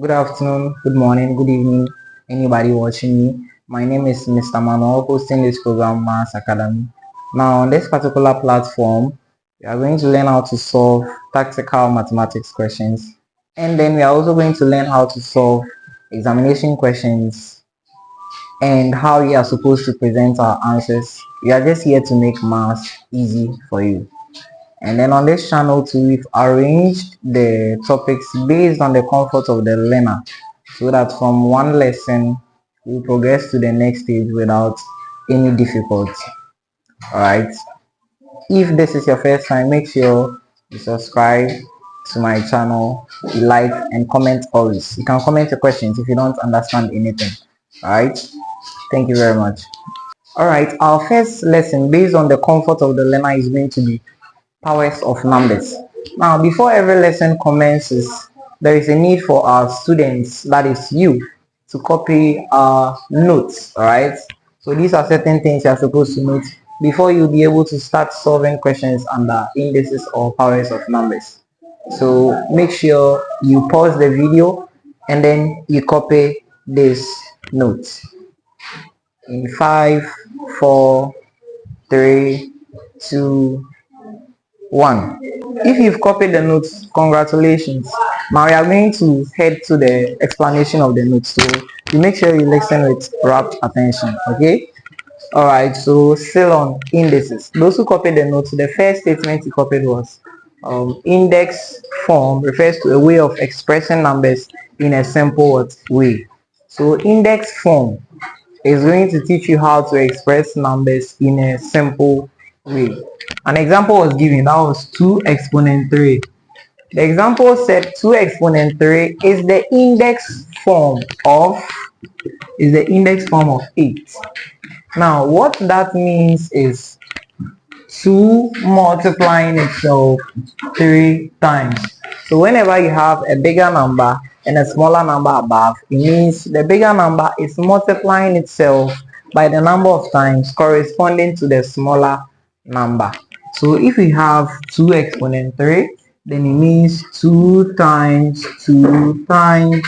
Good afternoon, good morning, good evening, anybody watching me. My name is Mr. Manuel, hosting this program, Mass Academy. Now, on this particular platform, we are going to learn how to solve tactical mathematics questions, and then we are also going to learn how to solve examination questions and how we are supposed to present our answers. We are just here to make maths easy for you. And then on this channel too, we've arranged the topics based on the comfort of the learner, so that from one lesson we progress to the next stage without any difficulty. Alright, if this is your first time, make sure you subscribe to my channel, you like and comment always. You can comment your questions if you don't understand anything. Alright, thank you very much. Alright, our first lesson based on the comfort of the learner is going to be powers of numbers. Now, before every lesson commences, there is a need for our students, that is you, to copy our notes. All right, so these are certain things you are supposed to note before you'll be able to start solving questions under indices or powers of numbers. So make sure you pause the video and then you copy this notes in 5, 4, 3, 2, 1. If you've copied the notes, congratulations. Now we are going to head to the explanation of the notes, so you make sure you listen with rapt attention. Okay, all right, so still on indices. Those who copied the notes, the first statement you copied was index form refers to a way of expressing numbers in a simple way. So index form is going to teach you how to express numbers in a simple way. An example was given, that was 2 exponent 3. The example said 2 exponent 3 is the index form of 8. Now what that means is 2 multiplying itself 3 times. So whenever you have a bigger number and a smaller number above, it means the bigger number is multiplying itself by the number of times corresponding to the smaller number. So if we have 2 exponent 3, then it means 2 times 2 times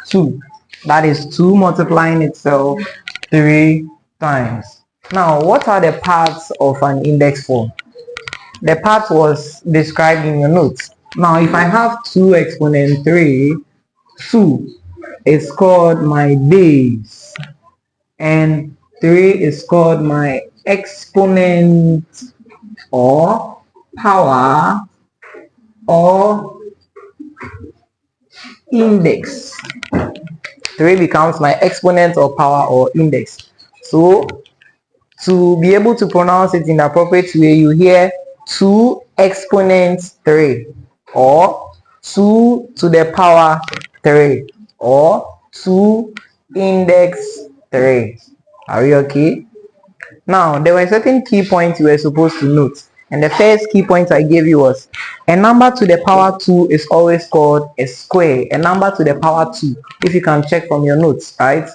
2. That is 2 multiplying itself 3 times. Now, what are the parts of an index form? The part was described in your notes. Now, if I have 2 exponent 3, 2 is called my base, and 3 is called my exponent or power or index. 3 becomes my exponent or power or index. So to be able to pronounce it in the appropriate way, you hear 2 exponent 3 or 2 to the power 3 or 2 index 3. Are we okay? Now, there were certain key points you were supposed to note, and the first key point I gave you was a number to the power 2 is always called a square. A number to the power 2, if you can check from your notes, right?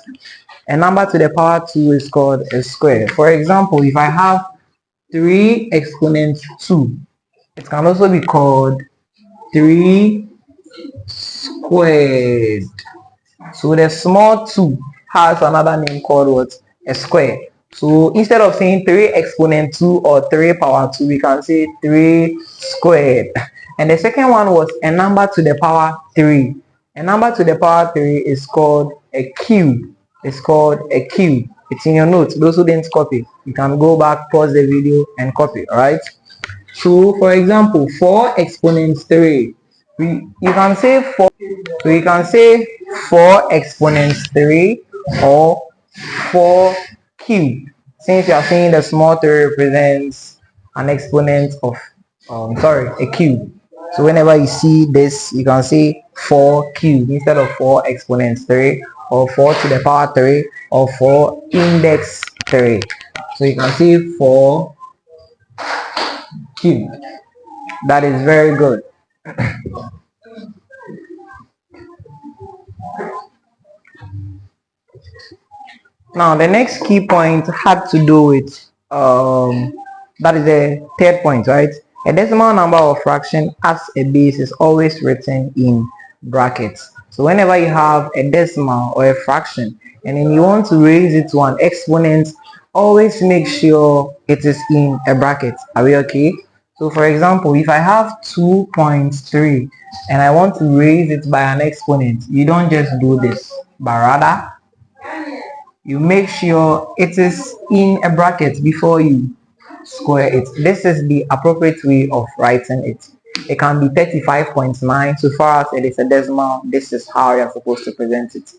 A number to the power 2 is called a square. For example, if I have 3 exponent 2, it can also be called 3 squared. So the small 2 has another name called what? A square. So instead of saying 3 exponent 2 or 3 power 2, we can say 3 squared. And the second one was a number to the power 3. A number to the power 3 is called a cube. It's called a cube. It's in your notes. Those who didn't copy, you can go back, pause the video and copy. Alright. So for example, 4 exponent 3. You can say 4. So you can say 4 exponent 3 or 4 cube. Since you are saying the small 3 represents an exponent of a cube. So whenever you see this, you can say 4 cube instead of 4 exponent 3 or 4 to the power 3 or 4 index 3. So you can say 4 cube. That is very good. Now the next key point had to do with that is the third point, right? A decimal number or fraction as a base is always written in brackets. So whenever you have a decimal or a fraction and then you want to raise it to an exponent, always make sure it is in a bracket. Are we okay? So for example, if I have 2.3 and I want to raise it by an exponent, you don't just do this, but rather you make sure it is in a bracket before you square it. This is the appropriate way of writing it. It can be 35.9. So far as it is a decimal, this is how you're supposed to present it.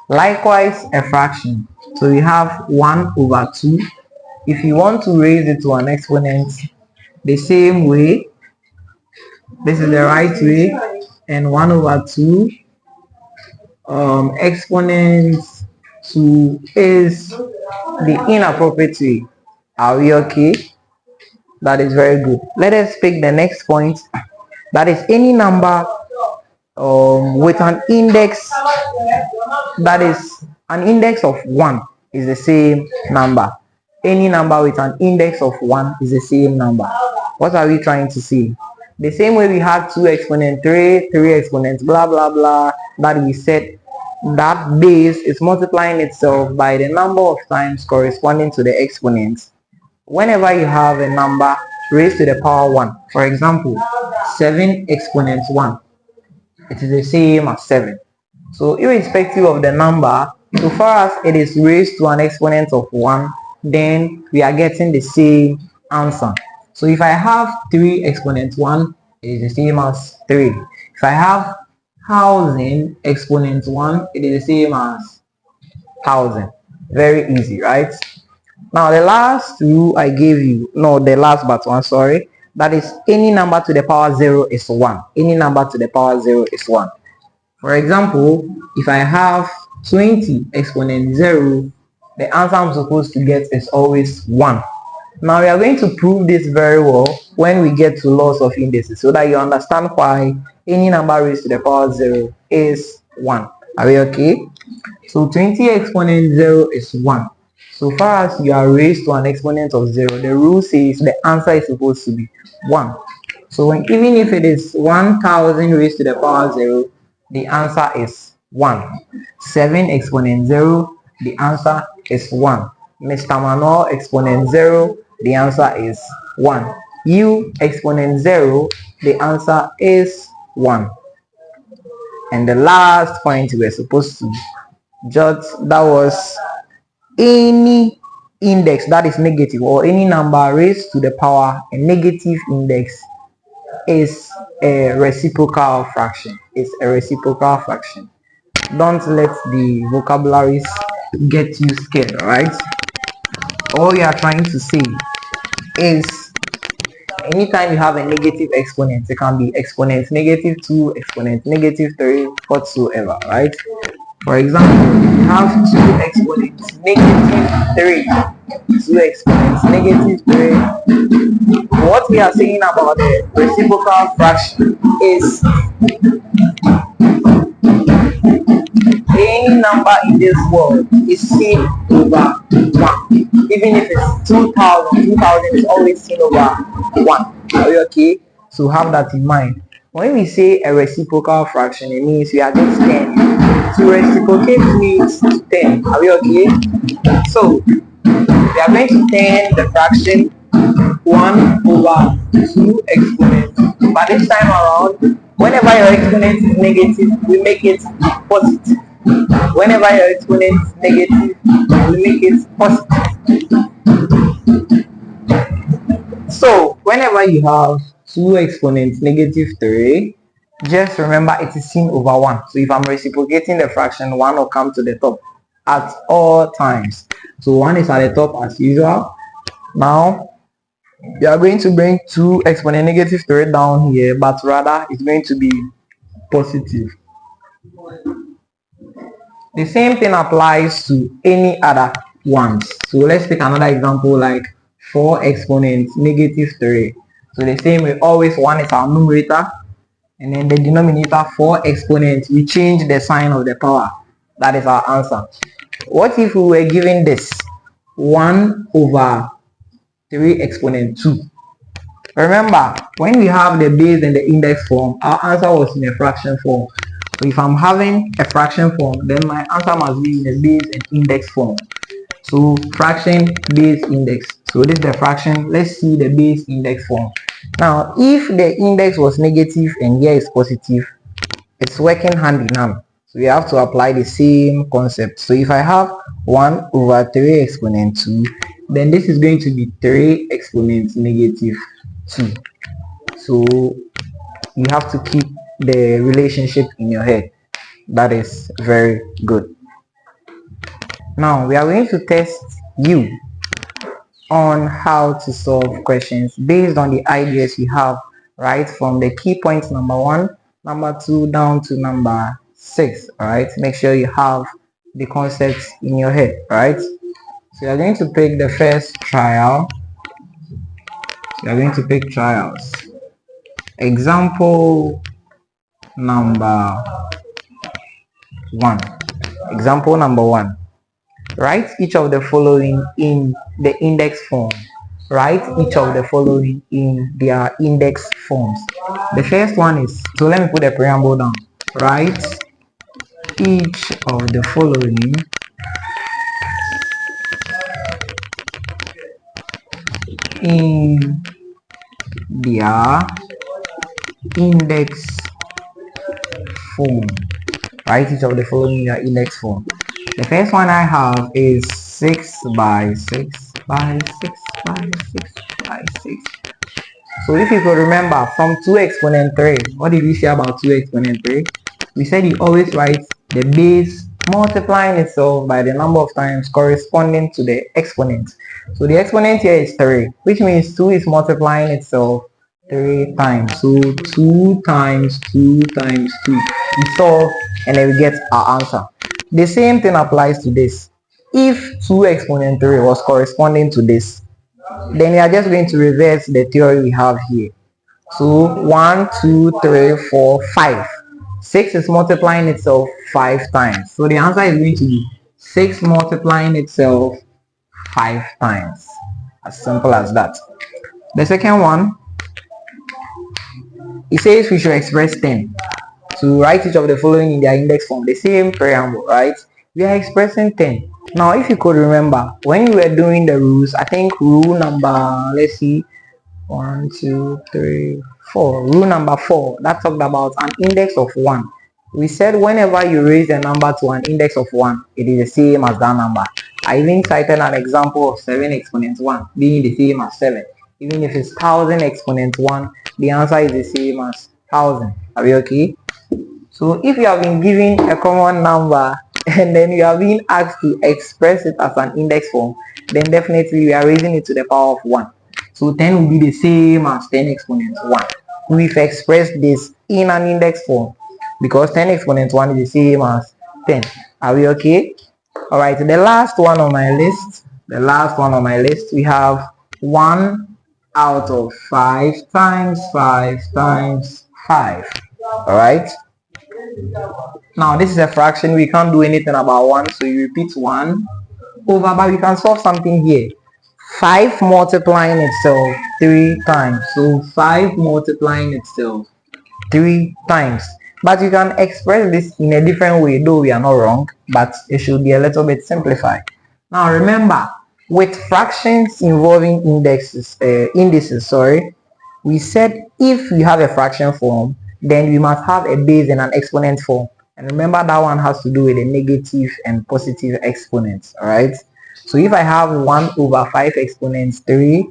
Likewise, a fraction. So we have 1 over 2. If you want to raise it to an exponent, the same way, this is the right way, and 1 over 2 exponent 2 is the inappropriate way. Are we okay? That is very good. Let us pick the next point. That is any number with an index that is an index of 1 is the same number. Any number with an index of 1 is the same number. What are we trying to say? The same way we had 2 exponent 3, 3 exponents, blah blah blah, that we said that base is multiplying itself by the number of times corresponding to the exponents. Whenever you have a number raised to the power 1, for example 7 exponent 1, it is the same as 7. So irrespective of the number, so far as it is raised to an exponent of 1, then we are getting the same answer. So if I have 3 exponent 1, it is the same as 3. If I have 1000 exponent 1, it is the same as 1000. Very easy, right? Now the last rule I gave you, no, the last but one, sorry, that is any number to the power 0 is 1. Any number to the power 0 is 1. For example, if I have 20 exponent 0, the answer I'm supposed to get is always 1. Now we are going to prove this very well when we get to laws of indices so that you understand why any number raised to the power 0 is 1. Are we okay? So 20 exponent 0 is 1. So far as you are raised to an exponent of 0, the rule says the answer is supposed to be 1. So even if it is 1000 raised to the power 0, the answer is 1. 7 exponent 0, the answer is 1. Mr. Manuel exponent 0, the answer is 1. U exponent 0, the answer is 1. And the last point we're supposed to jot, that was any index that is negative or any number raised to the power a negative index is a reciprocal fraction. It's a reciprocal fraction. Don't let the vocabularies get you scared, right? All you are trying to say is anytime you have a negative exponent, it can be exponent negative 2, exponent negative 3, whatsoever, right? For example, if you have 2 exponents negative 3, 2 exponents negative 3, what we are saying about the reciprocal fraction is any number in this world is seen over 1. Even if it's 2000, 2000 is always seen over 1. Are you okay? So have that in mind. When we say a reciprocal fraction, it means we are just 10. To reciprocate means 10. Are we okay? So we are going to turn the fraction 1 over 2 exponents. But this time around, whenever your exponent is negative, we make it positive. Whenever your exponent is negative, we make it positive. So whenever you have 2 exponents negative 3, just remember it is seen over 1. So if I'm reciprocating the fraction, 1 will come to the top at all times. So 1 is at the top as usual. Now we are going to bring 2 exponent negative 3 down here, but rather it's going to be positive. The same thing applies to any other ones. So let's take another example like 4 exponent negative 3. So the same way, always 1 is our numerator, and then the denominator 4 exponents, we change the sign of the power. That is our answer. What if we were given this 1 over 3 exponent 2? Remember, when we have the base and the index form, our answer was in a fraction form. So if I'm having a fraction form, then my answer must be in a base and index form. So fraction, base, index. So this is the fraction. Let's see the base index form. Now if the index was negative and here is positive, it's working hand in hand. So we have to apply the same concept. So if I have 1 over 3 exponent 2, then this is going to be 3 exponent negative 2. So you have to keep the relationship in your head. That is very good. Now we are going to test you on how to solve questions based on the ideas you have, right, from the key points number 1, number 2 down to number 6. All right, make sure you have the concepts in your head. Right, so you are going to pick the first trial. You are going to pick trials. Example number 1. Example number 1. Write each of the following in the index form. Write each of the following in their index forms. The first one is, so let me put the preamble down. Write each of the following in their index form. Write each of the following in their index form. The first one I have is 6 by 6 by 6 by 6 by 6. So if you could remember from 2 exponent 3, what did we say about 2 exponent 3? We said you always write the base multiplying itself by the number of times corresponding to the exponent. So the exponent here is 3, which means 2 is multiplying itself 3 times. So 2 times 2 times 2. We solve and then we get our answer. The same thing applies to this. If 2 exponent 3 was corresponding to this, then we are just going to reverse the theory we have here. So 1, 2, 3, 4, 5. 6 is multiplying itself 5 times. So the answer is going to be 6 multiplying itself 5 times. As simple as that. The second one, it says we should express 10. To write each of the following in their index form, the same preamble, right? We are expressing 10. Now if you could remember, when we were doing the rules, I think rule number, let's see, 1, 2, 3, 4. Rule number 4, that talked about an index of 1. We said whenever you raise a number to an index of 1, it is the same as that number. I even cited an example of 7 exponent 1 being the same as 7. Even if it's 1000 exponent 1, the answer is the same as 1000. Are we okay? So if you have been given a common number and then you are being asked to express it as an index form, then definitely we are raising it to the power of 1. So 10 will be the same as 10 exponent 1. We've expressed this in an index form because 10 exponent 1 is the same as 10. Are we okay? Alright, the last one on my list, we have 1 out of 5 times 5 times 5. Alright. Now this is a fraction, we can't do anything about 1, so you repeat 1 over, but we can solve something here. 5 multiplying itself 3 times, so 5 multiplying itself 3 times. But you can express this in a different way, though we are not wrong, but it should be a little bit simplified. Now remember, with fractions involving indices, we said if we have a fraction form, then we must have a base and an exponent form. And remember that one has to do with the negative and positive exponents. Alright. So if I have 1 over 5 exponents 3,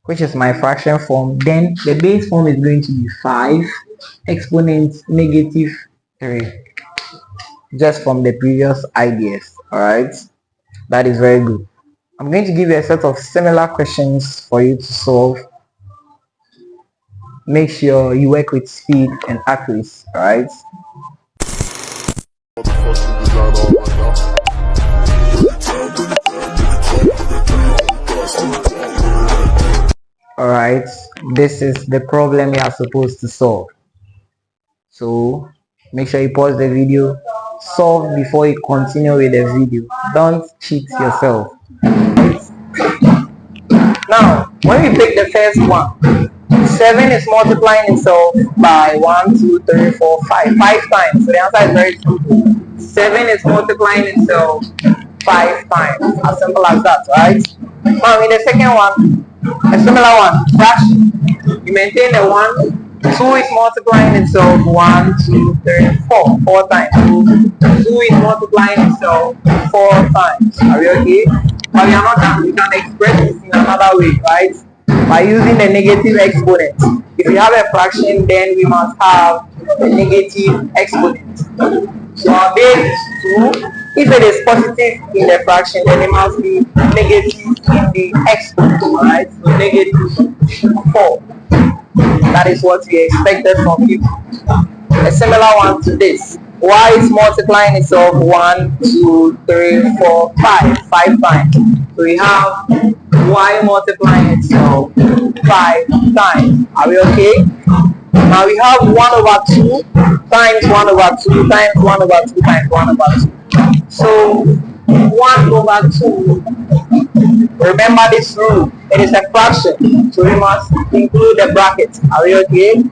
which is my fraction form, then the base form is going to be 5 exponents negative 3. Just from the previous ideas. Alright. That is very good. I'm going to give you a set of similar questions for you to solve. Make sure you work with speed and accuracy, alright? Alright, this is the problem you are supposed to solve. So make sure you pause the video, solve before you continue with the video. Don't cheat yourself. Now, when we pick the first one, 7 is multiplying itself by 1, 2, 3, 4, 5. 5 times. So the answer is very simple. 7 is multiplying itself 5 times. As simple as that, right? Now in the second one, a similar one, fraction. You maintain the 1. 2 is multiplying itself 1, 2, 3, 4. 4 times. 2 is multiplying itself 4 times. Are we okay? But we are not done. We can express this in another way, right? By using the negative exponent. If we have a fraction, then we must have a negative exponent. So our base is 2. If it is positive in the fraction, then it must be negative in the exponent. Alright? So negative 4. That is what we expected from you. A similar one to this. Y is multiplying itself 1, 2, 3, 4, 5. 5 times. So we have y multiplying itself 5 times. Are we okay? Now we have 1 over 2 times 1 over 2 times 1 over 2 times 1 over 2. So 1 over 2, remember this rule, it is a fraction, so we must include the bracket. Are we okay?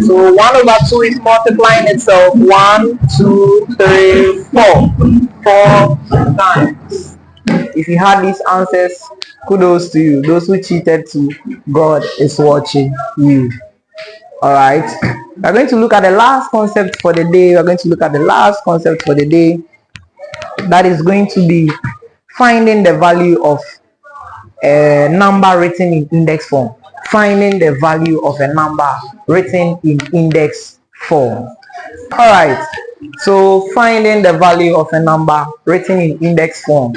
So 1 over 2 is multiplying itself 1, 2, 3, 4. 4 times. If you had these answers, kudos to you. Those who cheated too, God is watching you. Alright, we're going to look at the last concept for the day. That is going to be finding the value of a number written in index form. Finding the value of a number written in index form. Alright, so finding the value of a number written in index form.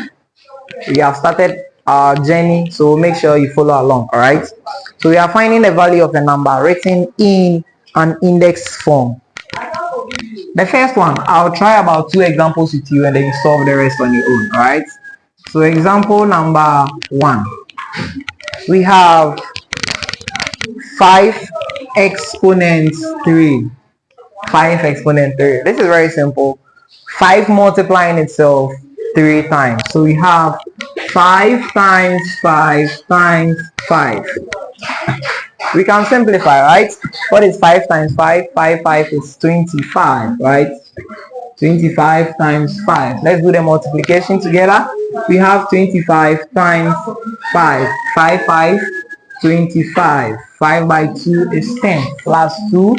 We have started our journey, so make sure you follow along. Alright, so we are finding the value of a number written in an index form. The first one, I'll try about 2 examples with you and then you solve the rest on your own. Alright, so example number 1, we have 5 exponent 3. 5 exponent 3. This is very simple. 5 multiplying itself 3 times. So we have 5 times 5 times 5. We can simplify, right? What is 5 times 5? 5 is 25, right? 25 times 5. Let's do the multiplication together. We have 25 times 5. 5, 25. 5 by 2 is 10. Plus 2,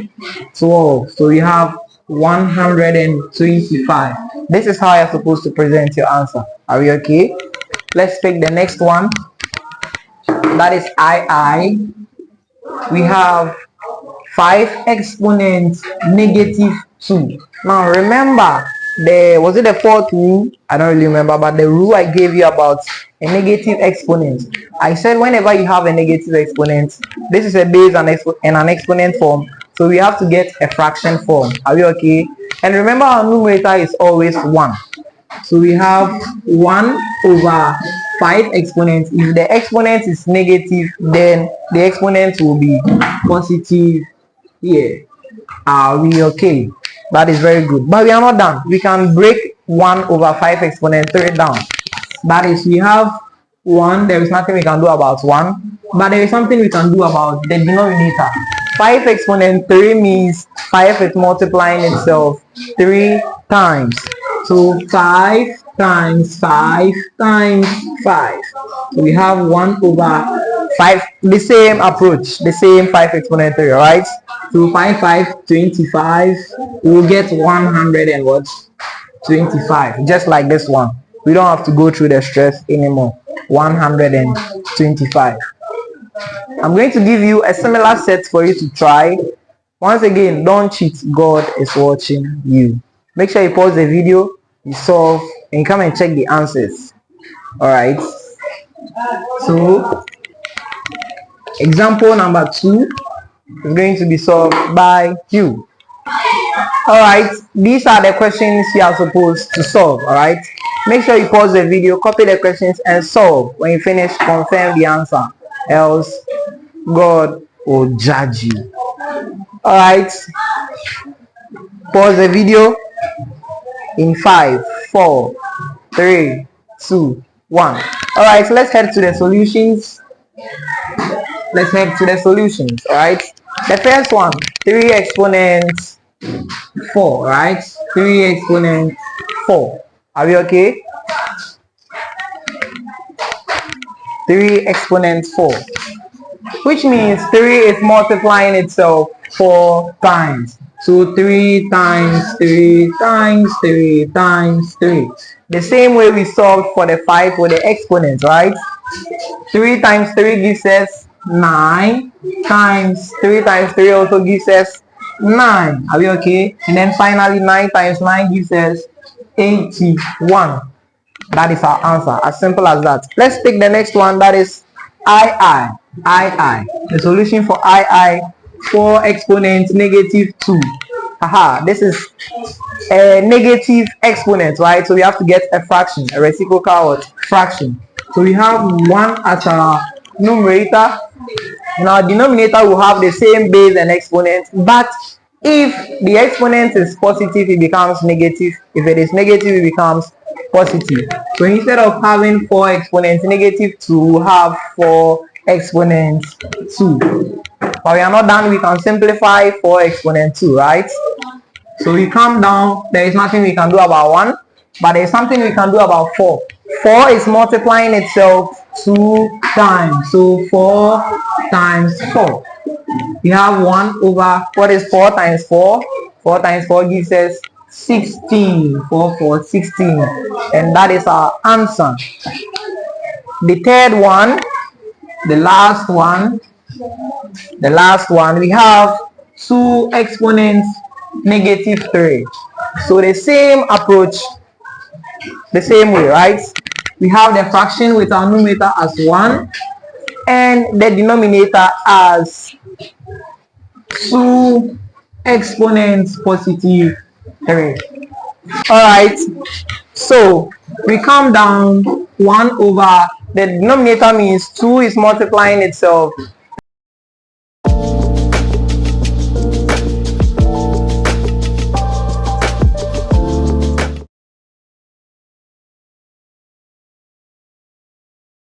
12. So we have 125. This is how you're supposed to present your answer. Are we okay? Let's pick the next one. That is II. We have 5 exponent negative 2. Now remember, was it the 4th rule? I don't really remember, but the rule I gave you about a negative exponent. I said whenever you have a negative exponent, this is a base and an exponent form, so we have to get a fraction form. Are we okay? And remember, our numerator is always 1. So we have 1 over 5 exponents. If the exponent is negative, then the exponent will be positive here. Are we okay? That is very good. But we are not done. We can break 1 over 5 exponent 3 down. That is, we have 1. There is nothing we can do about 1. But there is something we can do about the denominator. 5 exponent 3 means 5 is multiplying itself 3 times. So 5 times 5 times 5. So we have 1 over 5. The same approach, the same 5 exponent 3, right? So 5, 25. We will get 125. Just like this one. We don't have to go through the stress anymore. 125. I'm going to give you a similar set for you to try. Once again, don't cheat. God is watching you. Make sure you pause the video, you solve, and come and check the answers. Alright. So, example number 2 is going to be solved by you. Alright, these are the questions you are supposed to solve. Alright, make sure you pause the video, copy the questions, and solve. When you finish, confirm the answer, else God will judge you. Alright, pause the video in 5, 4, 3, 2, 1. Alright, so let's head to the solutions. let's head to the solutions. All right, the first one, 3 exponents 4, right? 3 exponents 4. Are we okay? 3 exponents 4, which means 3 is multiplying itself 4 times. So 3 times 3 times 3 times 3. The same way we solved for the 5 with the exponents, right? 3 times 3 gives us 9 times 3 times 3 also gives us 9. Are we okay? And then finally 9 times 9 gives us 81. That is our answer. As simple as that. Let's take the next one. That is II. The solution for II, 4 exponents negative 2. Haha, this is a negative exponent, right? So we have to get a fraction, a reciprocal fraction. So we have 1 as our numerator. In our denominator, will have the same base and exponent, but if the exponent is positive, it becomes negative. If it is negative, it becomes positive. So instead of having 4 exponents negative 2, we'll have 4 exponents 2. But we are not done. We can simplify 4 exponents 2, right? So we come down. There is nothing we can do about 1, but there is something we can do about 4. 4 is multiplying itself 2 times. So 4 times 4. We have 1 over, what is 4 times 4? 4 times 4 gives us 16. 4, 4, 16. And that is our answer. The third one, the last one, we have 2 exponents negative 3. So the same approach, the same way, right? We have the fraction with our numerator as 1 and the denominator as 2 exponents positive 3. Alright, so we come down 1 over, the denominator means 2 is multiplying itself